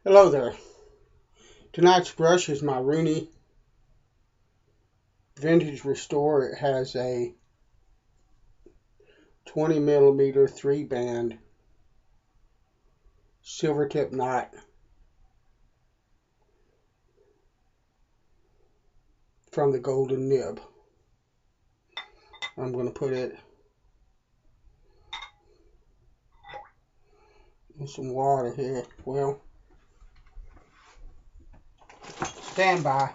Hello there. Tonight's brush is my Rooney Vintage Restore. It has a 20 millimeter 3-band silver tip knot from the golden nib. I'm going to put it in some water here. Well, stand by.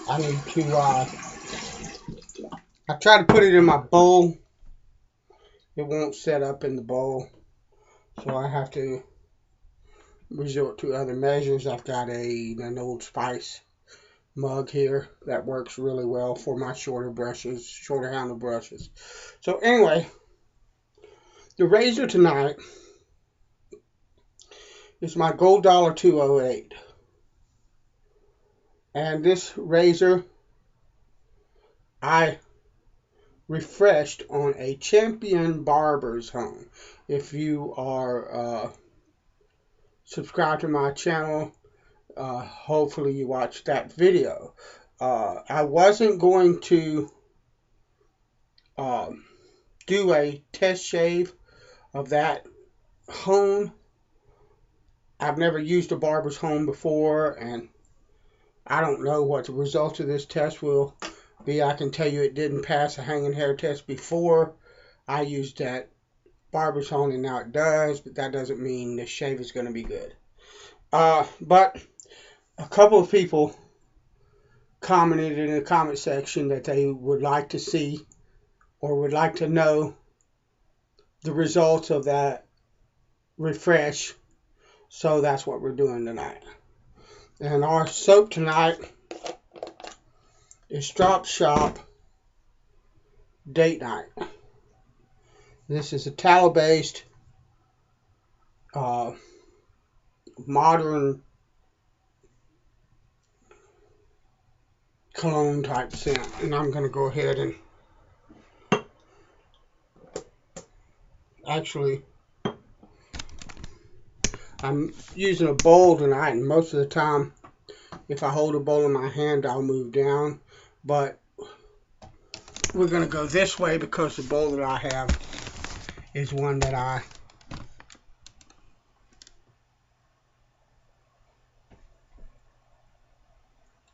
I need to, I try to put it in my bowl. It won't set up in the bowl, so I have to resort to other measures. I've got an Old Spice mug here that works really well for my shorter brushes, shorter handle brushes. So anyway, the razor tonight is my Gold Dollar 208. And this razor I refreshed on a Champion Barber'sHone. If you are subscribed to my channel, hopefully you watched that video. I wasn't going to do a test shave of that hone. I've never used a Barber'sHone before, and I don't know what the result of this test will be. I can tell you it didn't pass a hanging hair test before I used that Barber'sHone, and now it does, but that doesn't mean the shave is going to be good. But a couple of people commented in the comment section that they would like to see or would like to know the results of that refresh, so that's what we're doing tonight. And our soap tonight is Stroppe Shop Date Night. This is a tallow-based modern cologne type scent, and I'm going to go ahead and actually I'm using a bowl tonight, and most of the time if I hold a bowl in my hand I'll move down, but we're going to go this way because the bowl that I have is one that I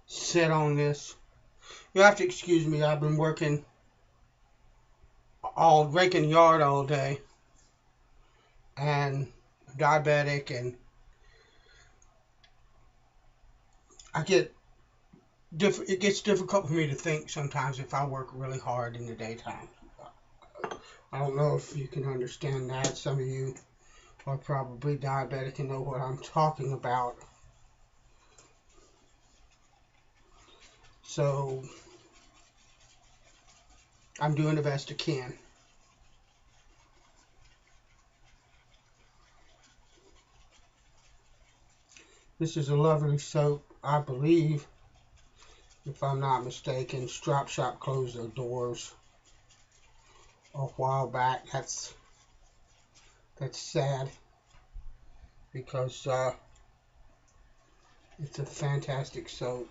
set on this. You have to excuse me, I've been working raking the yard all day, and I'm diabetic, and it gets difficult for me to think sometimes if I work really hard in the daytime. I don't know if you can understand that. Some of you are probably diabetic and know what I'm talking about. So I'm doing the best I can. This is a lovely soap, I believe, if I'm not mistaken. Stroppe Shop closed their doors a while back. That's sad, because it's a fantastic soap.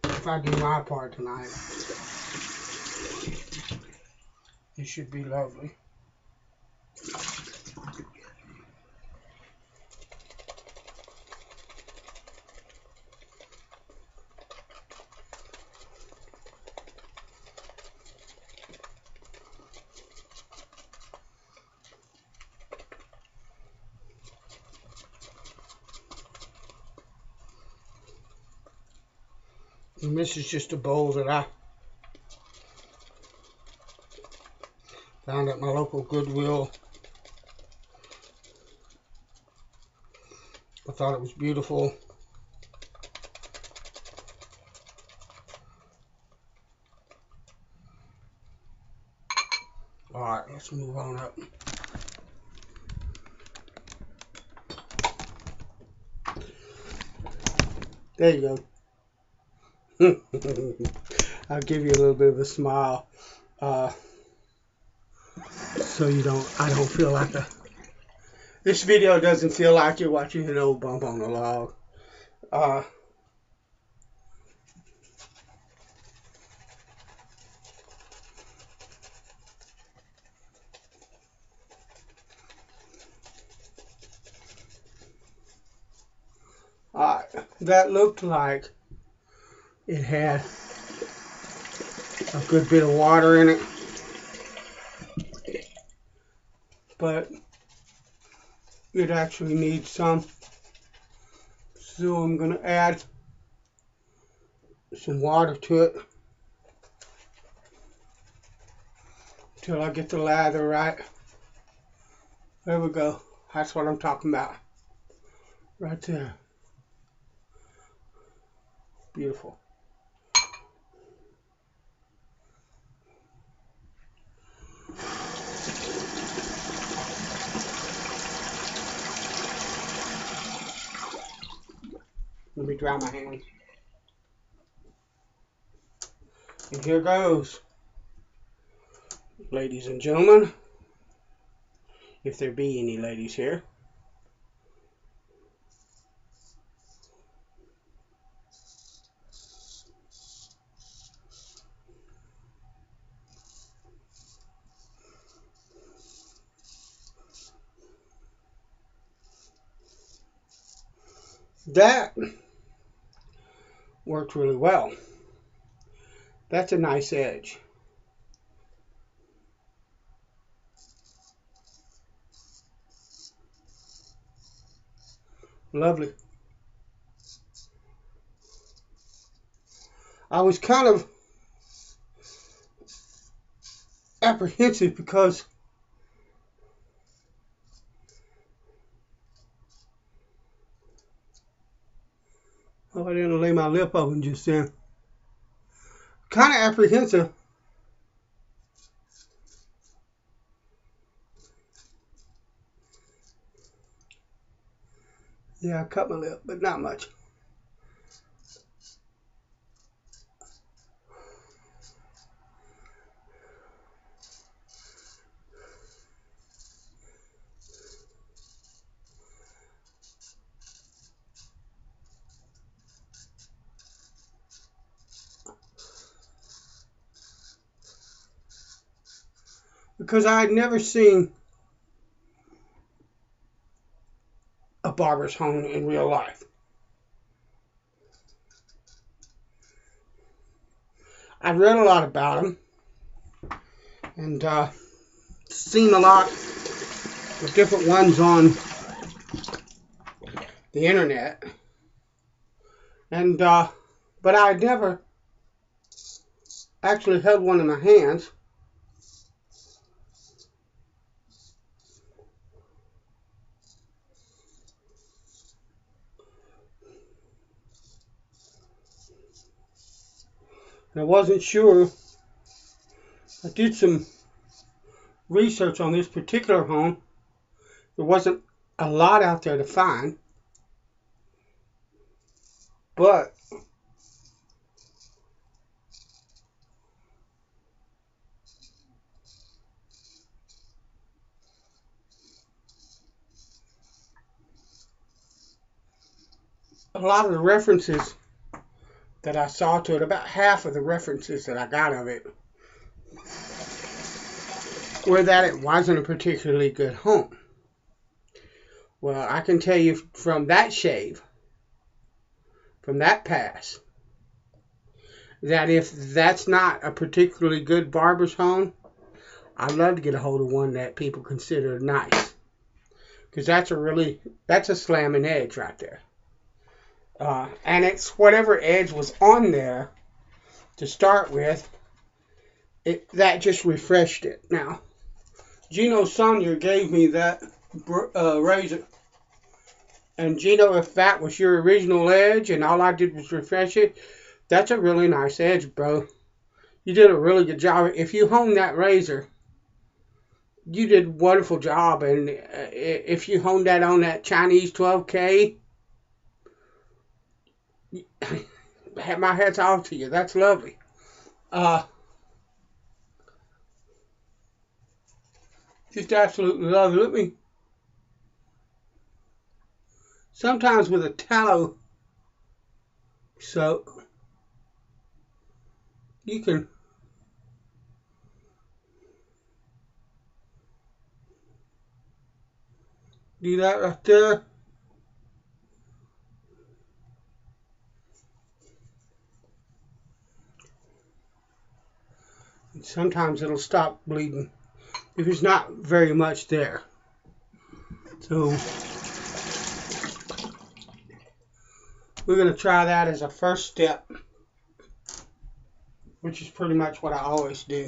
If I do my part tonight, it should be lovely. And this is just a bowl that I found at my local Goodwill. I thought it was beautiful. Alright, let's move on up. There you go. I'll give you a little bit of a smile. So I don't feel like this video doesn't feel like you're watching an old bump on the log. That looked like it had a good bit of water in it, but it actually needs some, so I'm going to add some water to it until I get the lather right. There we go. That's what I'm talking about right there. Beautiful. Let me dry my hands. And here goes. Ladies and gentlemen, if there be any ladies here, that worked really well. That's a nice edge. Lovely. I was kind of apprehensive because I didn't lay my lip open just then. Kind of apprehensive. Yeah, I cut my lip, but not much. Because I had never seen a Barber'sHone in real life. I've read a lot about them and seen a lot of different ones on the internet, and but I had never actually held one in my hands. And I wasn't sure. I did some research on this particular home. There wasn't a lot out there to find, but a lot of the references that I saw to it, about half of the references that I got of it, were that it wasn't a particularly good home. Well, I can tell you from that shave, from that pass, that if that's not a particularly good Barber'sHone, I'd love to get a hold of one that people consider nice. Because that's a slamming edge right there. And it's whatever edge was on there to start with, that just refreshed it. Now, Gino Sonia gave me that razor. And Gino, if that was your original edge and all I did was refresh it, that's a really nice edge, bro. You did a really good job. If you hone that razor You did a wonderful job, and if you honed that on that Chinese 12K, my hat's off to you. That's lovely. Uh, just absolutely lovely. Let me. Sometimes with a tallow soap, you can do that right there. And sometimes it'll stop bleeding if there's not very much there. So we're going to try that as a first step, which is pretty much what I always do.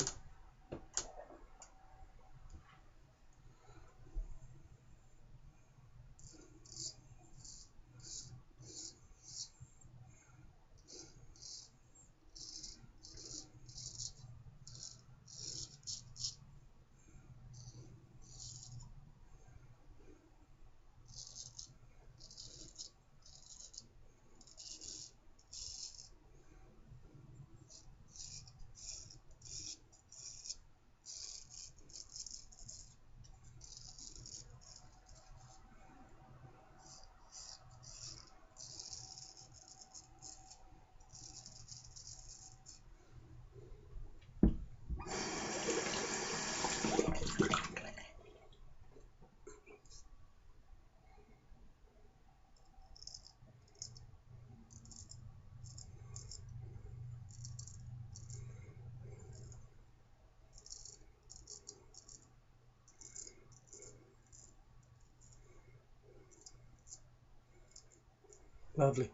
Lovely.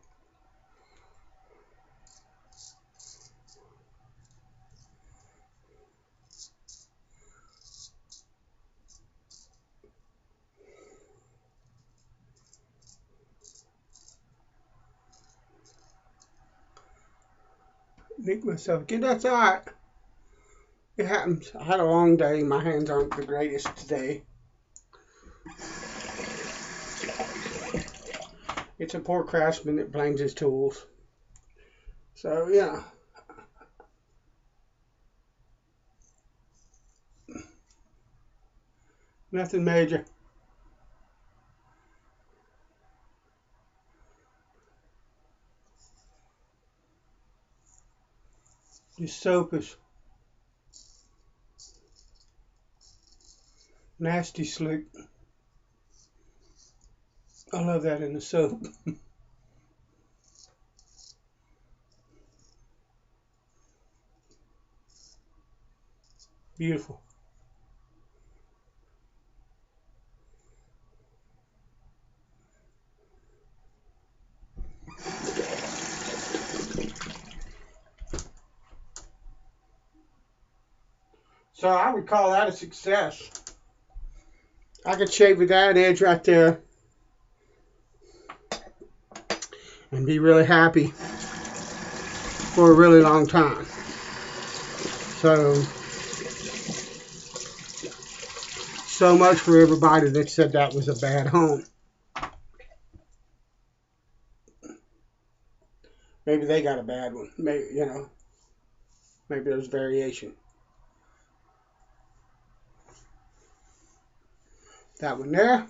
Make myself get that's all right. It happens. I had a long day. My hands aren't the greatest today. It's a poor craftsman that blames his tools. So yeah. Nothing major. This soap is nasty slick. I love that in the soap. Beautiful. So I would call that a success. I could shave with that edge right there and be really happy for a really long time. So much for everybody that said that was a bad home. Maybe they got a bad one. Maybe, maybe there's variation. That one there.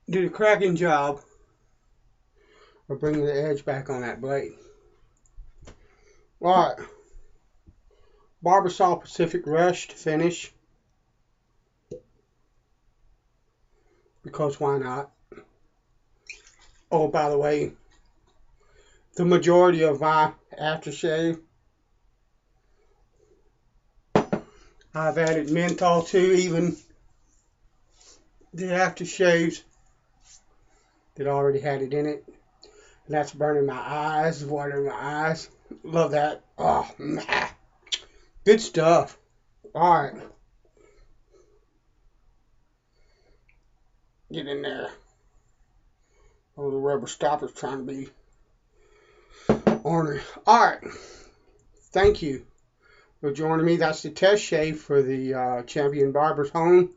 Did a cracking job of bringing the edge back on that blade. Alright. Barbasal Pacific Rush to finish. Because why not? Oh, by the way, the majority of my aftershave, I've added menthol to, even the aftershaves that already had it in it. And that's burning my eyes, watering my eyes. Love that. Oh, man. Good stuff. Alright. Get in there. Oh, the rubber stopper's trying to be ornery. Alright. Thank you for joining me. That's the test shave for the Champion Barber'sHone.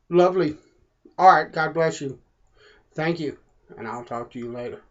Lovely. All right. God bless you. Thank you. And I'll talk to you later.